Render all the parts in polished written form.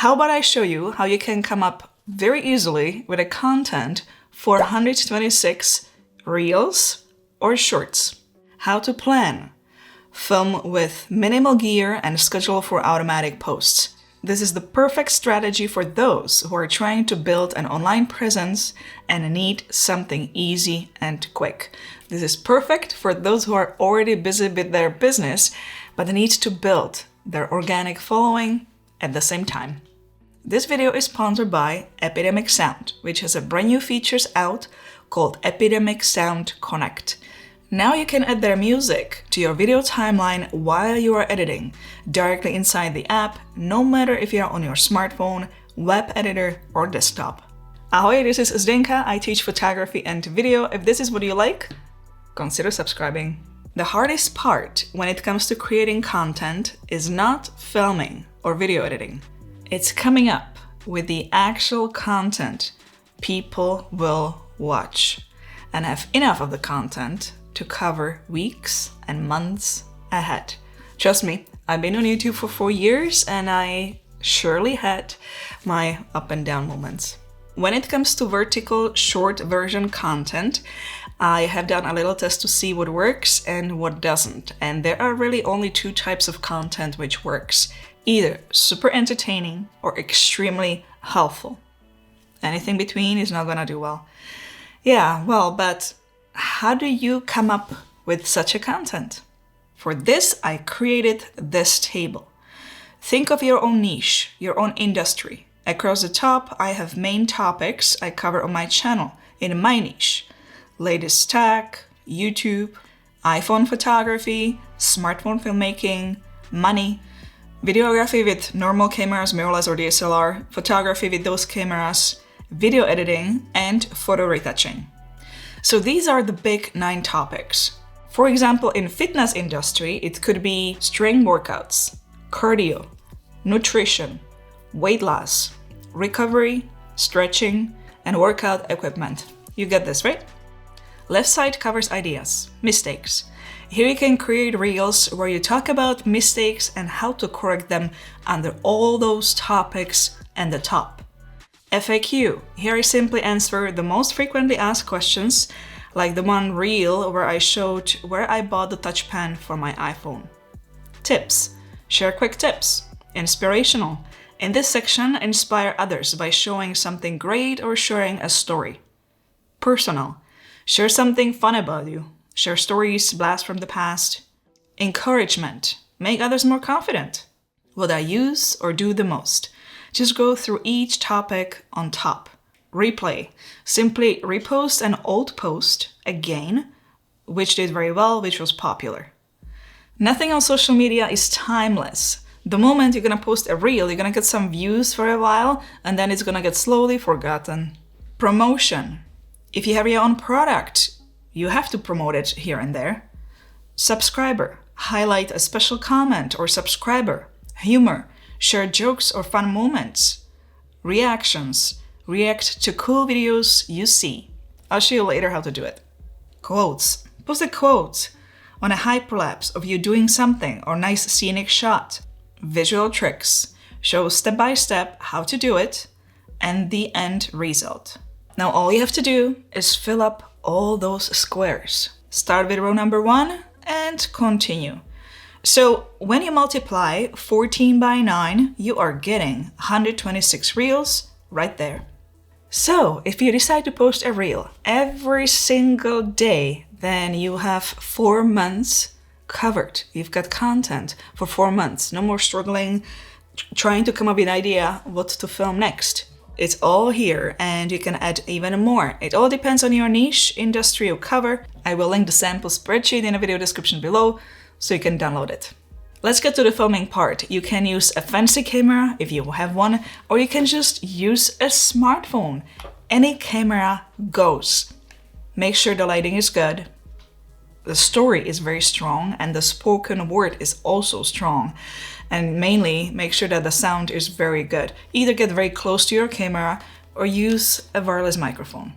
How about I show you how you can come up very easily with a content for 126 reels or shorts. How to plan, film with minimal gear and schedule for automatic posts. This is the perfect strategy for those who are trying to build an online presence and need something easy and quick. This is perfect for those who are already busy with their business, but need to build their organic following at the same time. This video is sponsored by Epidemic Sound, which has a brand new features out called Epidemic Sound Connect. Now you can add their music to your video timeline while you are editing, directly inside the app, no matter if you are on your smartphone, web editor, or desktop. Ahoy, this is Zdenka. I teach photography and video. If this is what you like, consider subscribing. The hardest part when it comes to creating content is not filming or video editing. It's coming up with the actual content people will watch and have enough of the content to cover weeks and months ahead. Trust me, I've been on YouTube for 4 years and I surely had my up and down moments. When it comes to vertical short version content, I have done a little test to see what works and what doesn't. And there are really only two types of content which works. Either super entertaining or extremely helpful. Anything between is not gonna do well. Yeah, well, but how do you come up with such a content? For this, I created this table. Think of your own niche, your own industry. Across the top, I have main topics I cover on my channel in my niche. Latest tech, YouTube, iPhone photography, smartphone filmmaking, money, videography with normal cameras, mirrorless or DSLR, photography with those cameras, video editing, and photo retouching. So these are the big 9 topics. For example, in fitness industry, it could be strength workouts, cardio, nutrition, weight loss, recovery, stretching, and workout equipment. You get this, right? Left side covers ideas, mistakes. Here you can create reels where you talk about mistakes and how to correct them under all those topics and the top. FAQ. Here I simply answer the most frequently asked questions, like the one reel where I showed where I bought the touch pen for my iPhone. Tips. Share quick tips. Inspirational. In this section, inspire others by showing something great or sharing a story. Personal. Share something fun about you. Share stories, blast from the past. Encouragement. Make others more confident. What I use or do the most. Just go through each topic on top. Replay. Simply repost an old post again, which did very well, which was popular. Nothing on social media is timeless. The moment you're gonna post a reel, you're gonna get some views for a while, and then it's gonna get slowly forgotten. Promotion. If you have your own product, you have to promote it here and there. Subscriber. Highlight a special comment or subscriber. Humor. Share jokes or fun moments. Reactions. React to cool videos you see. I'll show you later how to do it. Quotes. Post a quote on a hyperlapse of you doing something or nice scenic shot. Visual tricks. Show step by step how to do it and the end result. Now all you have to do is fill up all those squares. Start with row number 1 and continue. So when you multiply 14 by 9, you are getting 126 reels right there. So if you decide to post a reel every single day, then you have 4 months covered. You've got content for 4 months. No more struggling, trying to come up with an idea what to film next. It's all here and you can add even more. It all depends on your niche, industry you cover. I will link the sample spreadsheet in the video description below so you can download it. Let's get to the filming part. You can use a fancy camera if you have one, or you can just use a smartphone. Any camera goes. Make sure the lighting is good. The story is very strong and the spoken word is also strong. And mainly make sure that the sound is very good. Either get very close to your camera or use a wireless microphone.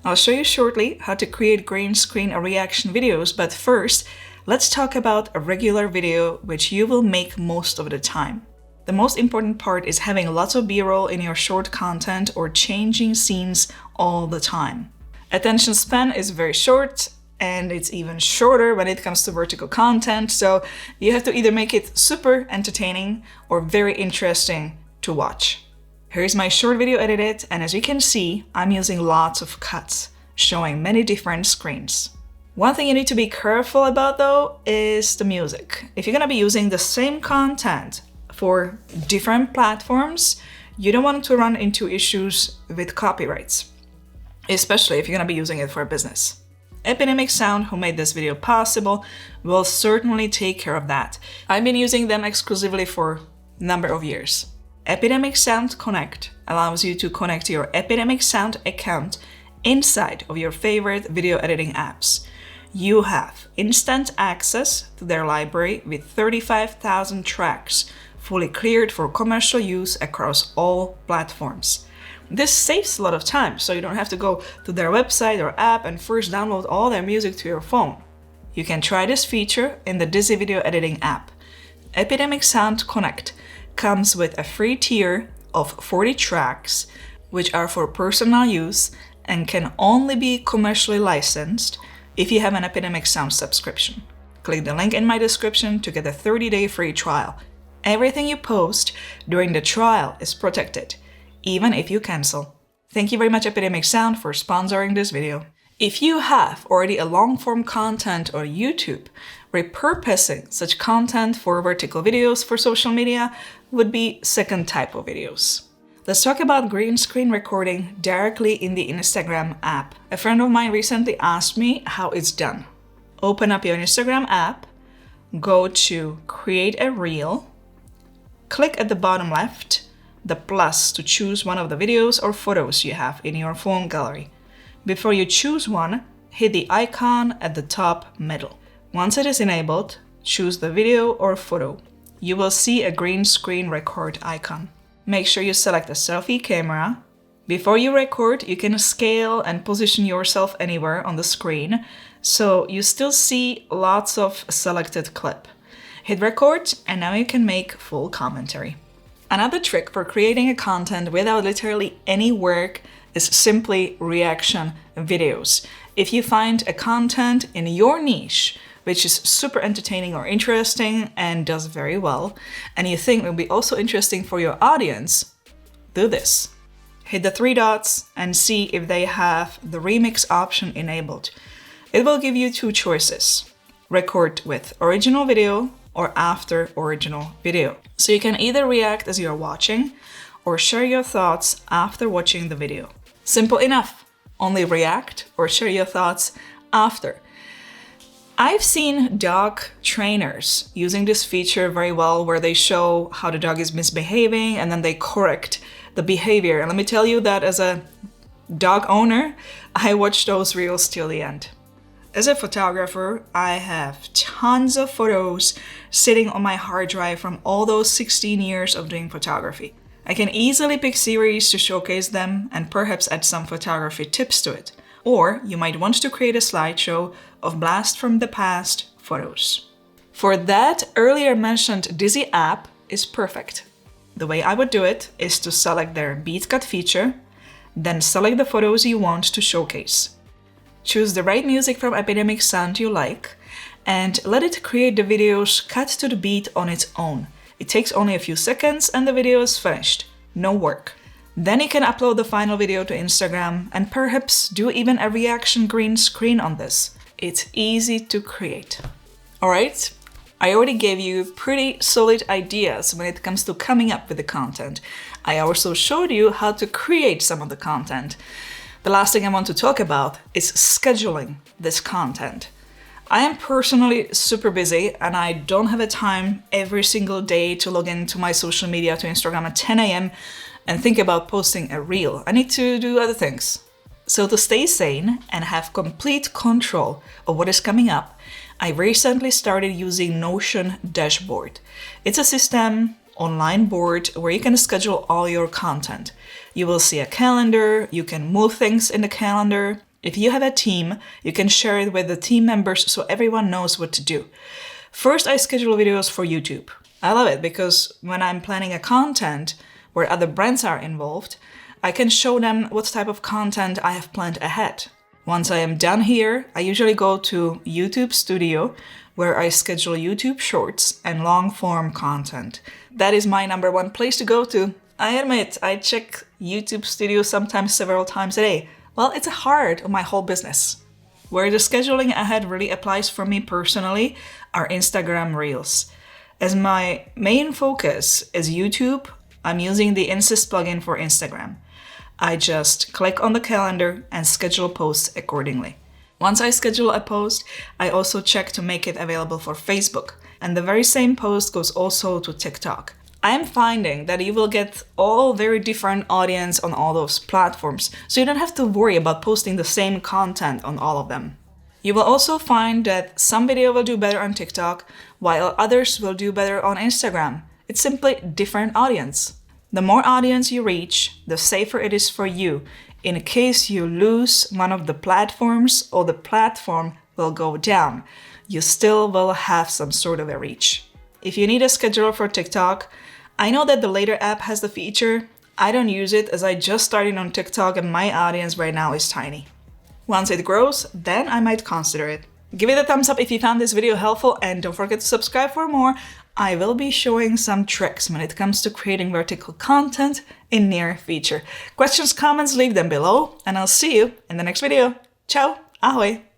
I'll show you shortly how to create green screen or reaction videos, but first, let's talk about a regular video which you will make most of the time. The most important part is having lots of B-roll in your short content or changing scenes all the time. Attention span is very short, and it's even shorter when it comes to vertical content, so you have to either make it super entertaining or very interesting to watch. Here's my short video edited, and as you can see, I'm using lots of cuts, showing many different screens. One thing you need to be careful about though is the music. If you're gonna be using the same content for different platforms, you don't want to run into issues with copyrights, especially if you're gonna be using it for business. Epidemic Sound, who made this video possible, will certainly take care of that. I've been using them exclusively for a number of years. Epidemic Sound Connect allows you to connect your Epidemic Sound account inside of your favorite video editing apps. You have instant access to their library with 35,000 tracks, fully cleared for commercial use across all platforms. This saves a lot of time, so you don't have to go to their website or app and first download all their music to your phone. You can try this feature in the Dizzy Video Editing app. Epidemic Sound Connect comes with a free tier of 40 tracks, which are for personal use and can only be commercially licensed if you have an Epidemic Sound subscription. Click the link in my description to get a 30-day free trial. Everything you post during the trial is protected, even if you cancel. Thank you very much, Epidemic Sound, for sponsoring this video. If you have already a long-form content on YouTube, repurposing such content for vertical videos for social media would be second type of videos. Let's talk about green screen recording directly in the Instagram app. A friend of mine recently asked me how it's done. Open up your Instagram app, go to Create a Reel, click at the bottom left the plus to choose one of the videos or photos you have in your phone gallery. Before you choose one, hit the icon at the top middle. Once it is enabled, choose the video or photo. You will see a green screen record icon. Make sure you select a selfie camera. Before you record, you can scale and position yourself anywhere on the screen, so you still see lots of selected clip. Hit record, and now you can make full commentary. Another trick for creating a content without literally any work is simply reaction videos. If you find a content in your niche which is super entertaining or interesting and does very well, and you think will be also interesting for your audience, do this. Hit the three dots and see if they have the remix option enabled. It will give you two choices: record with original video or after original video. So you can either react as you're watching or share your thoughts after watching the video. Simple enough. Only react or share your thoughts after. I've seen dog trainers using this feature very well, where they show how the dog is misbehaving and then they correct the behavior. And let me tell you that as a dog owner, I watch those reels till the end. As a photographer, I have tons of photos sitting on my hard drive from all those 16 years of doing photography. I can easily pick series to showcase them and perhaps add some photography tips to it. Or you might want to create a slideshow of blast from the past photos. For that, earlier mentioned Dizzy app is perfect. The way I would do it is to select their beat cut feature, then select the photos you want to showcase. Choose the right music from Epidemic Sound you like, and let it create the videos cut to the beat on its own. It takes only a few seconds and the video is finished. No work. Then you can upload the final video to Instagram and perhaps do even a reaction green screen on this. It's easy to create. Alright, I already gave you pretty solid ideas when it comes to coming up with the content. I also showed you how to create some of the content. The last thing I want to talk about is scheduling this content. I am personally super busy and I don't have a time every single day to log into my social media to Instagram at 10 a.m. and think about posting a reel. I need to do other things. So to stay sane and have complete control of what is coming up, I recently started using Notion Dashboard. It's a system, online board, where you can schedule all your content. You will see a calendar, you can move things in the calendar. If you have a team, you can share it with the team members so everyone knows what to do. First, I schedule videos for YouTube. I love it because when I'm planning a content where other brands are involved, I can show them what type of content I have planned ahead. Once I am done here, I usually go to YouTube Studio, where I schedule YouTube shorts and long-form content. That is my number one place to go to. I admit, I check YouTube Studio sometimes several times a day. Well, it's a heart of my whole business. Where the scheduling ahead really applies for me personally are Instagram Reels. As my main focus is YouTube, I'm using the Insist plugin for Instagram. I just click on the calendar and schedule posts accordingly. Once I schedule a post, I also check to make it available for Facebook. And the very same post goes also to TikTok. I am finding that you will get all very different audience on all those platforms, so you don't have to worry about posting the same content on all of them. You will also find that some video will do better on TikTok, while others will do better on Instagram. It's simply different audience. The more audience you reach, the safer it is for you. In case you lose one of the platforms or the platform will go down, you still will have some sort of a reach. If you need a scheduler for TikTok, I know that the later app has the feature. I don't use it as I just started on TikTok and my audience right now is tiny. Once it grows, then I might consider it. Give it a thumbs up if you found this video helpful and don't forget to subscribe for more. I will be showing some tricks when it comes to creating vertical content in near future. Questions, comments, leave them below and I'll see you in the next video. Ciao, ahoj!